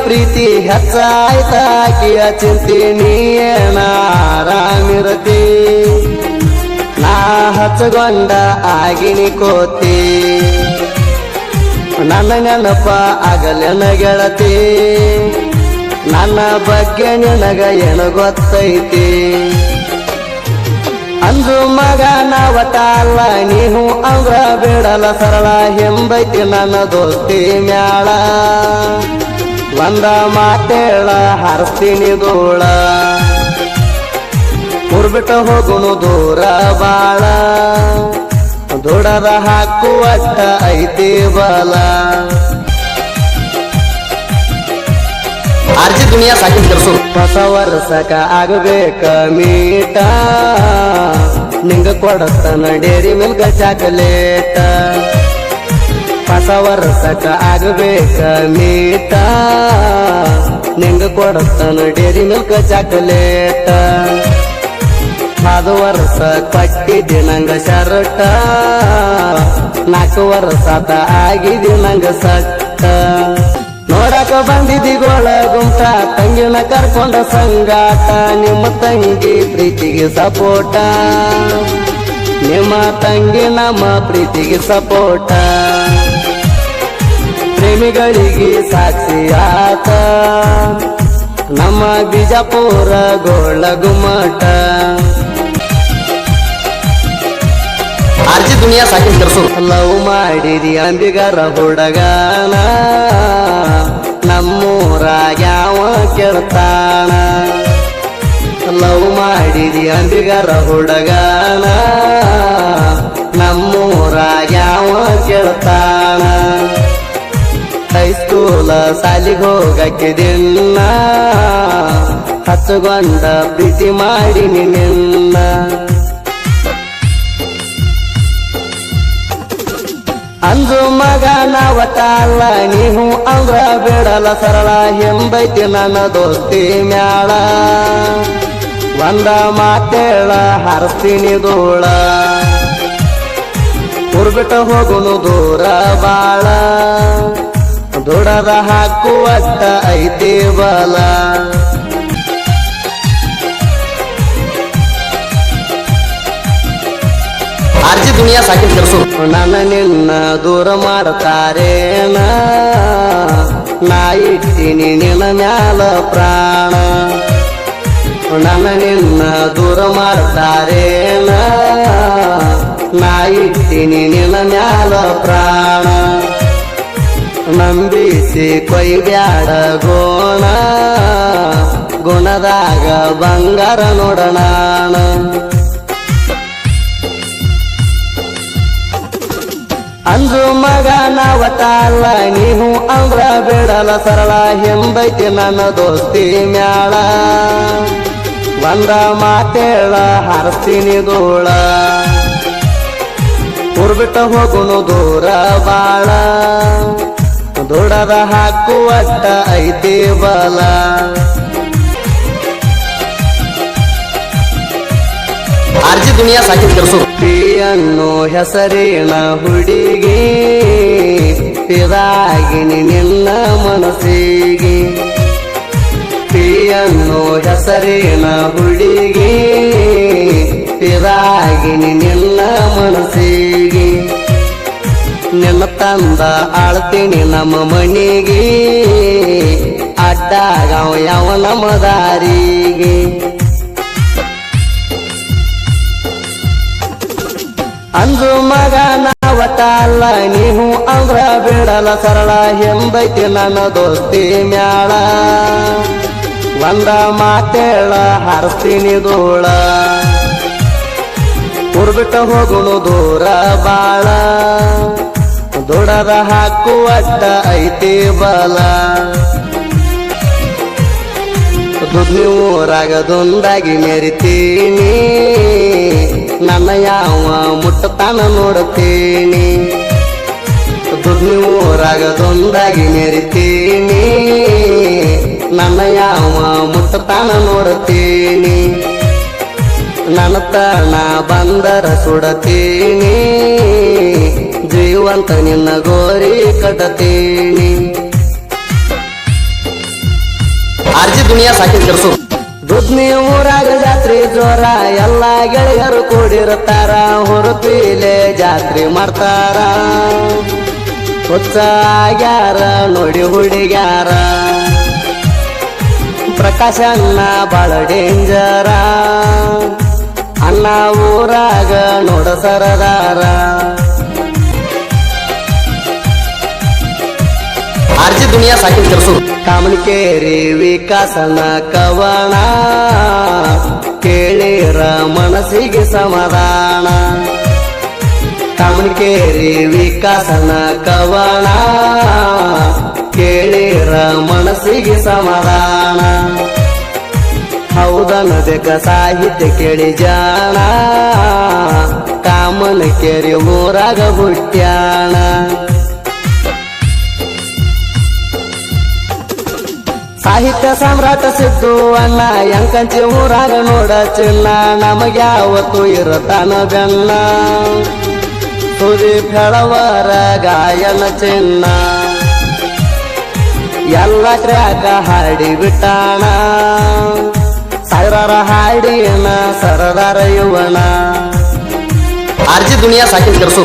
ಪ್ರೀತಿ ಹೆಚ್ಚಾಯ್ತಾಕಿಯ ಚಿಂತೆ ನೀನ ಆರಾಮಿರತಿ ನಾ ಹಚ್ಚಗೊಂಡ ಆಗಿನಿ ಕೋತಿ ನನ್ನ ನೆನಪ ಆಗಲೆನ ಗೆಳತಿ ನನ್ನ ಬಗ್ಗೆ ನಿನಗ ಏನು ಗೊತ್ತೈತಿ ಅಂದು ಮಗ ನಾವಟಲ್ಲ ನೀವು ಅಂದ್ರ ಬಿಡಲ ಸರಳ ಎಂಬೈತಿ ನನ್ನ ದೋಸ್ತಿ ಮ್ಯಾಳ ಒಂದ ಮಾತೇಳ ಹಾರಿಸ್ತೀನಿ ಧೂಳ ಊರ್ಬಿಟ್ಟು ಹೋಗುನು ದೂರ ಬಾಳ ದುಡದ ಹಾಕುವಟ್ಟ ಐತಿ ಬಲ ಆರ್ಜಿ ದುನಿಯಾ ಸಾಕಿನ ಕೆಲಸ ಹೊಸ ವರ್ಷಕ ಆಗಬೇಕ ಮೀಟ ನಿಂಗ ಕೊಡತನ ಡೇರಿ ಮಿಲ್ಕ ಚಾಕಲೇಟ ಹೊಸ ವರ್ಷಕ ಆಗಬೇಕ ಮೀಟ ನಿಂಗ ಕೊಡತನ ಡೇರಿ ಮಿಲ್ಕ ಚಾಕಲೇಟ ಅದು ವರ್ಷ ಕಟ್ಟಿದ್ದಿ ನಂಗ ಶರ್ಟ 4 ವರ್ಷ ಆಗಿದಿ ನಂಗ ಸಟ್ಟ ನೋಡಕ ಬಂದಿದ್ದಿ ಗೋಳ ಗುಂಟ ತಂಗಿನ ಕರ್ಕೊಂಡ ಸಂಗಾಟ ನಿಮ್ಮ ತಂಗಿ ಪ್ರೀತಿಗೆ ಸಪೋಟ ನಿಮ್ಮ ತಂಗಿ ನಮ್ಮ ಪ್ರೀತಿಗೆ ಸಪೋಟ ಪ್ರೇಮಿಗಳಿಗೆ ಸಾಕ್ಷಿ ಆತ ನಮ್ಮ ಬಿಜಾಪುರ ಗೋಳ ಗುಮ್ಮಟ ಆರ್ಜಿ ದುನಿಯಾ ಸಾಕಿನ ಕೆಲಸ ಲವ್ ಮಾಡಿದಿ ಅಂಬಿಗರ ಹುಡುಗಾನ ನಮ್ಮೂರಾಗ ಯಾವ ಕೆಡ್ತಾನ ಲವ್ ಮಾಡಿದಿ ಅಂಬಿಗರ ಹುಡುಗಾನ ನಮ್ಮೂರಾಗ ಯಾವ ಕೆಡ್ತಾನ ಹೈಸ್ಕೂಲ ಸಾಲಿಗೆ ಹೋಗಕ್ಕೆ ದಿನ ಹಚ್ಚಗೊಂಡ ಪ್ರೀತಿ ಮಾಡಿನಿ ನಿನ್ನ ಅಂದು ಮಗ ನಾವಟಲ್ಲ ನೀವು ಅಂದ್ರ ಬಿಡಲ ಸರಳ ಎಂಬೈತಿ ನನ್ನ ದೋಸ್ತಿ ಮ್ಯಾಳ ಒಂದ ಮಾತೇಳ ಹಾರಿಸ್ತೀನಿ ಧೂಳ ಊರ್ಬಿಟ್ಟು ಹೋಗುನು ದೂರ ಬಾಳ ದುಡದ ಹಾಕುವಟ್ಟ ಐತಿ ಬಲ ಆರ್ಜಿ ದುನಿಯಾ ಸಾಕಿನ ಕೆಲಸ ನನ್ನ ನಿನ್ನ ದೂರ ಮಾಡ್ತಾರೇನ ನಾ ಇಟ್ಟಿನಿ ನಿನ್ನ ಮ್ಯಾಲ ಪ್ರಾಣ ನನ್ನ ನಿನ್ನ ದೂರ ಮಾಡ್ತಾರೇನ ನಾ ಇಟ್ಟಿನಿ ನಿನ್ನ ಮ್ಯಾಲ ಪ್ರಾಣ ನಂಬಿಸಿ ಕೊಯ್ಬ್ಯಾಡ ಗೋಣ ಗುಣದಾಗ ಬಂಗಾರ ನೋಡೋಣ ಅಂದು ಮಗ ನಾವಟಲ್ಲ ನೀವು ಅಂದ್ರ ಬಿಡಲ ಸರಳ ಎಂಬೈತಿ ನನ್ನ ದೋಸ್ತಿ ಮ್ಯಾಳ ಒಂದ ಮಾತೇಳ ಹಾರಿಸ್ತೀನಿ ಧೂಳ ಊರ್ಬಿಟ್ಟು ಹೋಗುನು ದೂರ ಬಾಳ ದುಡದ ಹಾಕುವಟ್ಟ ಐತಿ ಬಲ ಆರ್ಜಿ ದುನಿಯಾ ಸಾಕಿನ ಕೆಲಸ ಪ್ರಿಯನ್ನು ಹೆಸರಿನ ಹುಡುಗಿ ಪಿದಾಗಿನಿ ನಿನ್ನ ಮನಸ್ಸಿಗೆ ಪ್ರಿಯನ್ನು ಹೆಸರಿನ ಹುಡುಗಿ ಪಿದಾಗಿನಿ ನಿನ್ನ ಮನಸ್ಸಿಗೆ ನಿನ್ನ ತಂದ ಆಳ್ತೀನಿ ನಮ್ಮ ಮನೆಗೆ ಅಡ್ಡಾಗವ ಯಾವ ನಮ್ಮ ದಾರಿಗೆ ಅಂದು ಮಗ ನಾವಟಲ್ಲ ನೀವು ಅಂದ್ರ ಬಿಡಲ ಸರಳ ಎಂಬೈತಿ ನನ್ನ ದೋಸ್ತಿ ಮ್ಯಾಳ ಒಂದ ಮಾತೇಳ ಹಾರಿಸ್ತೀನಿ ಧೂಳ ಊರ್ಬಿಟ್ಟು ಹೋಗುನು ದೂರ ಬಾಳ ದುಡದ ಹಾಕುವಟ್ಟ ಐತಿ ಬಲ ಊರಾಗ ದೊಂದಾಗಿ ಮೆರಿತೀನಿ ನನ್ನ ಯಾವ ಮುಟ್ಟತಾನ ನೋಡುತ್ತೀನಿ ಊರಾಗ ದೊಂದಾಗಿ ಮೆರಿತೀನಿ ನನ್ನ ಯಾವ ಮುಟ್ಟತಾನ ನೋಡುತ್ತೀನಿ ನನ್ನ ತನ ಬಂದರ ಸುಡತೀನಿ ಜೀವಂತ ನಿನ್ನ ಗೋರಿ ಕಟ್ಟತೀನಿ ದುನಿಯಾ ಸಾಕಿನ ಕೆರ್ಸು ದುದ್ನಿ ಊರಾಗ ಜಾತ್ರೆ ಜೋರ ಎಲ್ಲ ಗೆಳೆಯರು ಕೂಡಿರುತ್ತಾರ ಹೊರಪೀಲೆ ಜಾತ್ರೆ ಮಾಡ್ತಾರ ಹುಚ್ಚ ಆಗ್ಯಾರ ನೋಡಿ ಹುಡುಗ್ಯಾರ ಪ್ರಕಾಶ ಅಣ್ಣ ಬಾಳ ಡೇಂಜರ ಅಣ್ಣ ಊರಾಗ ನೋಡ ಸರದಾರ ಆರ್ಜಿ ದುನಿಯಾ ಸಾಕಿನ ಕೆರ್ಸು ಕಾಮನಕೇರಿ ವಿಕಾಸನ ಕವನ ಕೇಳಿರ ಮನಸ್ಸಿಗೆ ಸಮಾಧಾನ ಕಾಮನಕೇರಿ ವಿಕಾಸನ ಕವನ ಕೇಳಿರ ಮನಸ್ಸಿಗೆ ಸಮಾಧಾನ ಹೌದನ್ನಬೇಕ ಸಾಹಿತ್ಯ ಕೇಳಿ ಜಾಣ ಕಾಮನಕೇರಿ ಊರಾಗ ಹುಟ್ಟ್ಯಾಣ ಸಾಹಿತ್ಯ ಸಾಮ್ರಾಟ ಸಿದ್ದು ಅಣ್ಣ ಎಂಕಂಚಿ ಊರಾಗ ನೋಡ ಚಿನ್ನ ನಮಗೆ ಯಾವತ್ತು ಇರತಾನ ಬೆನ್ನ ಸುದಿ ಫೆಳವರ ಗಾಯನ ಚಿನ್ನ ಎಲ್ಲ ಟ್ರ್ಯಾಕ ಹಾಡಿ ಬಿಟ್ಟಾಣ ಸಾವಿರಾರ ಹಾಡಿನ ಸರದಾರ ಯುವನ ಆರ್ಜಿ ದುನಿಯಾ ಸಾಕಿನ ಕೆರ್ಸು